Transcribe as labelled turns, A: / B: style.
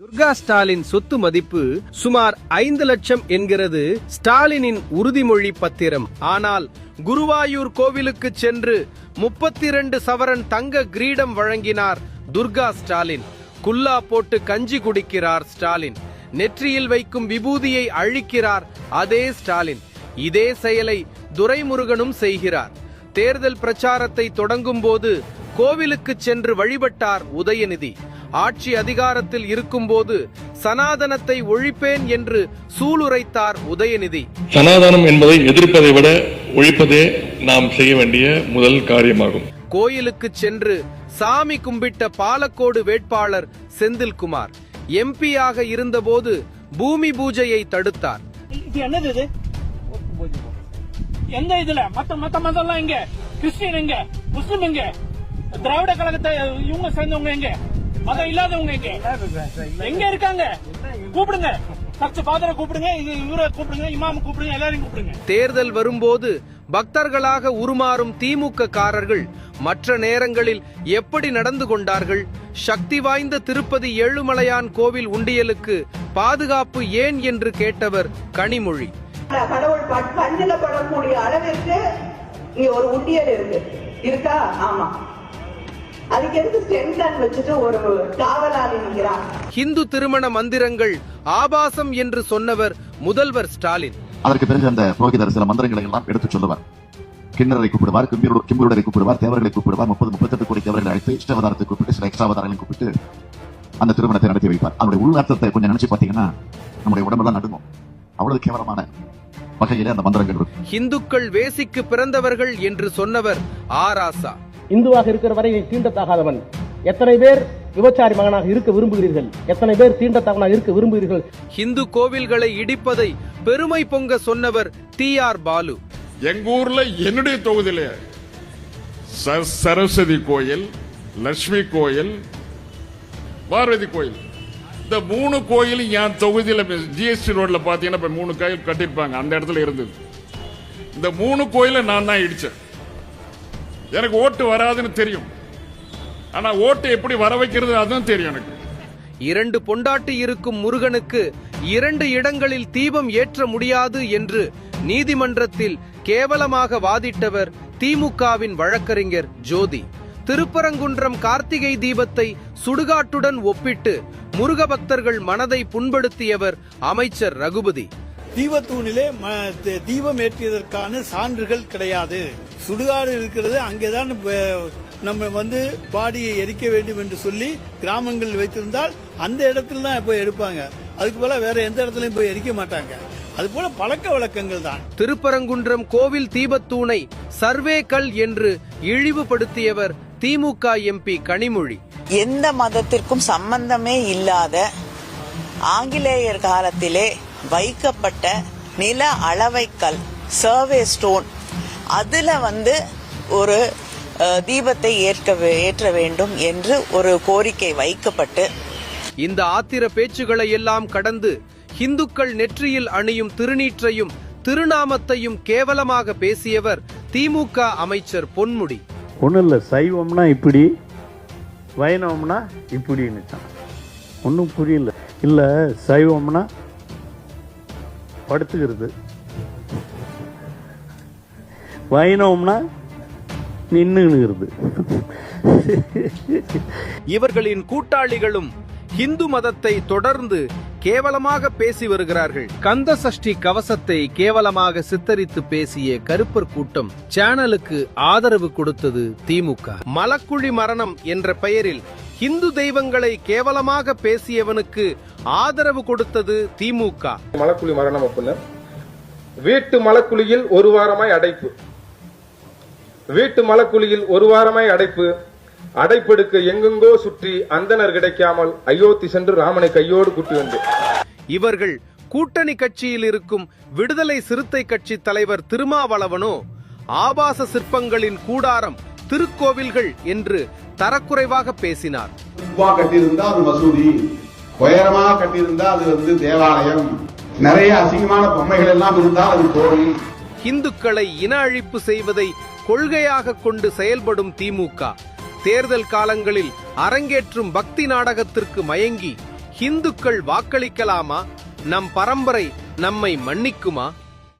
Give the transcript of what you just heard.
A: துர்கா ஸ்டாலின் சொத்து மதிப்பு சுமார் 5 லட்சம் என்கிறது ஸ்டாலினின் உறுதிமொழி பத்திரம். ஆனால் குருவாயூர் கோவிலுக்கு சென்று 32 சவரன் தங்க கிரீடம் வழங்கினார் துர்கா ஸ்டாலின். குல்லா போட்டு கஞ்சி குடிக்கிறார் ஸ்டாலின். நெற்றியில் வைக்கும் விபூதியை அழிக்கிறார் அதே ஸ்டாலின். இதே செயலை துரைமுருகனும் செய்கிறார். தேர்தல் பிரச்சாரத்தை தொடங்கும் போது கோவிலுக்கு சென்று வழிபட்டார் உதயநிதி. ஆட்சி அதிகாரத்தில் இருக்கும்போது சனாதனத்தை ஒழிப்பேன் என்று சூளுரைத்தார் உதயநிதி.
B: சனாதனம் என்பதை எதிர்ப்பதை விட ஒழிப்பதே நாம் செய்ய வேண்டிய முதல் காரியமாகும்.
A: கோயிலுக்கு சென்று சாமி கும்பிட்ட பாலக்கோடு வேட்பாளர் செந்தில்குமார் எம்பியாக இருந்தபோது பூமி பூஜையை தடுத்தார்.
C: எந்த இதுல மத்த மதம் எங்க, கிறிஸ்டியன் எங்க, முஸ்லிம் எங்க, திராவிட கழகத்தை இவங்க சேர்ந்தவங்க எங்க, மதம் இல்லாதவங்க எங்க இருக்காங்க? கூப்பிடுங்க, சர்ச் ஃபாதரை கூப்பிடுங்க, இவரை கூப்பிடுங்க, இமாம கூப்பிடுங்க, எல்லாரையும் கூப்பிடுங்க.
A: தேர்தல் வரும்போது பக்தர்களாக உருமாறும் திமுக காரர்கள் மற்ற நேரங்களில் எப்படி நடந்து கொண்டார்கள்? சக்தி வாய்ந்த திருப்பதி ஏழுமலையான் கோவில் உண்டியலுக்கு பாதுகாப்பு ஏன் என்று கேட்டவர் கனிமொழி.
D: கடவுள் கண்ணில் படக்கூடிய அளவிற்கு இங்க ஒரு உண்டியல் இருக்கா? ஆமா. அதுக்கு எதுக்கு ஸ்டென்டன் வச்சுட்டு ஒரு காவலாளி நிற்கிறான்?
A: ஹிந்து திருமண மந்திரங்கள் ஆபாசம் என்று சொன்னவர் முதல்வர் ஸ்டாலின்.
E: அதற்கு பிறகு அந்த புரோகிதர் சில மந்திரங்களை எல்லாம் எடுத்து சொல்லுவார். கிண்ணரை கூப்பிடுவார், கிம்பூரரை கூப்பிடுவார், தேவர்களை கூப்பிடுவார், 38 கோடி தேவர்களை அழைத்து இஷ்டாவதாரத்தை கூப்பிட்டு சில எக்ஸ்ட்ராவதாரங்களை கூப்பிட்டு அந்த திருமணத்தை நடத்தி வைப்பார். அவருடைய உள்நாட்டத்தை கொஞ்சம் நினைச்சு பாத்தீங்கன்னா நம்முடைய உடம்பெல்லாம் நடுங்கும். அவ்வளவு கேவலமான வகையிலே அந்த மந்திரங்கள் இருக்கும்.
A: இந்துக்கள் வேசிக்கு பிறந்தவர்கள் என்று சொன்னவர் ஆராசா.
F: இந்துவாக இருக்கிற வரை தீண்டத்தகாதவன். எத்தனை பேர் விபச்சாரி மகனாக இருக்க விரும்புகிறீர்கள்? எத்தனை பேர் தீண்டத்தகனாக இருக்க விரும்புகிறீர்கள்?
A: இந்து கோவில்களை இடிப்பதை பெருமை பொங்க சொன்னவர் TR பாலு.
G: எங்க ஊர்ல என்னுடைய தொகுதியில சரஸ்வதி கோயில், லட்சுமி கோயில், பார்வதி கோயில், இந்த 3 கோயில் என் தொகுதியில GST ரோட்ல பாத்தீங்கன்னா 3 கோயில் கட்டிருப்பாங்க. அந்த இடத்துல இருந்தது. இந்த 3 கோயில நான் தான் இடிச்சேன். எனக்கு ஓட்டு வராதுன்னு தெரியும். ஆனா ஓட்டு எப்படி வர வைக்கிறது அதுவும் தெரியும் எனக்கு.
A: 2 பொண்டாட்டி இருக்கும் முருகனுக்கு 2 இடங்களில் தீபம் ஏற்ற முடியாது என்று நீதிமன்றத்தில் கேவலமாக வாதிட்டவர் திமுகவின் வழக்கறிஞர் ஜோதி. திருப்பரங்குன்றம் கார்த்திகை தீபத்தை சுடுகாட்டுடன் ஒப்பிட்டு முருக பக்தர்கள் மனதை புண்படுத்தியவர் அமைச்சர் ரகுபதி.
H: தீபத்தூணிலே தீபம் ஏற்றியதற்கான சான்றுகள் கிடையாது. சுடுகாடு இருக்கிறது, அங்கேதான் நம்ம பாடியை எரிக்க வேண்டும் என்று சொல்லி கிராமங்கள் வைத்திருந்தால் அந்த இடத்துல தான் போய் எடுப்பாங்க. அதுக்கு போல வேற எந்த இடத்துலயும் போய் எரிக்க மாட்டாங்க. அது போல பழக்க வழக்கங்கள் தான்.
A: திருப்பரங்குன்றம் கோவில் தீபத்தூணை சர்வே கல் என்று இழிவுபடுத்தியவர் திமுக MP கனிமொழி.
I: எந்த மதத்திற்கும் சம்பந்தமே இல்லாத ஆங்கிலேயர் காலத்திலே வைக்கப்பட்ட நில அளவைக்கல் சர்வே ஸ்டோன், அதுல ஒரு தீபத்தை ஏற்ற வேண்டும் என்று ஒரு கோரிக்கை வைக்கப்பட்டு
A: இந்த ஆத்திர பேச்சுகளை எல்லாம் கடந்து இந்துக்கள் நெற்றியில் அணியும் திருநீற்றையும் திருநாமத்தையும் கேவலமாக பேசியவர் திமுக அமைச்சர் பொன்முடி.
J: ஒன்றும் இல்லை, சைவம்னா இப்படி, வைணவம்னா இப்படின்னு ஒன்றும் புரியல. இல்லை, சைவம்னா படுத்துக்கிறது, வைணவம்னா நின்னுகிறது.
A: இவர்களின் கூட்டாளிகளும் இந்து மதத்தை தொடர்ந்து கேவலமாக பேசி வருகிறார்கள். கந்த சஷ்டி கவசத்தை கேவலமாக சித்தரித்து பேசிய கருப்பர் கூட்டம் சேனலுக்கு ஆதரவு கொடுத்தது திமுக. மலக்குழி மரணம் என்ற பெயரில் இந்து தெய்வங்களை கேவலமாக பேசியவனுக்கு ஆதரவு கொடுத்தது திமுக.
K: மலக்குழி மரணம் அப்படின்னா வீட்டு மலக்குழியில் ஒரு வாரமாய் அடைப்பு, வீட்டு மலக்குழியில் ஒரு வாரமாய் அடைப்பு, அடைப்பெடுக்க எங்கெங்கோ சுற்றி அந்தனர் கிடைக்காமல் அயோத்தி சென்று ராமனை கையோடு கூட்டி வந்து.
A: இவர்கள் கூட்டணி கட்சியில் இருக்கும் விடுதலை சிறுத்தை கட்சி தலைவர் திருமாவளவனோ ஆபாச சிற்பங்களின் கூடாரம் திருக்கோவில்கள் என்று தரக்குறைவாக பேசினார்.
L: கட்டியிருந்தா அது மசூதி, உயரமாக கட்டியிருந்தா அது தேவாலயம், நிறைய அசிங்கமான பொம்மைகள் எல்லாம் இருந்தால் அது கோவில்.
A: இந்துக்களை இன அழிப்பு செய்வதை கொள்கையாக கொண்டு செயல்படும் திமுக தேர்தல் காலங்களில் அரங்கேற்றும் பக்தி நாடகத்திற்கு மயங்கி இந்துக்கள் வாக்களிக்கலாமா? நம் பரம்பரை நம்மை மன்னிக்குமா?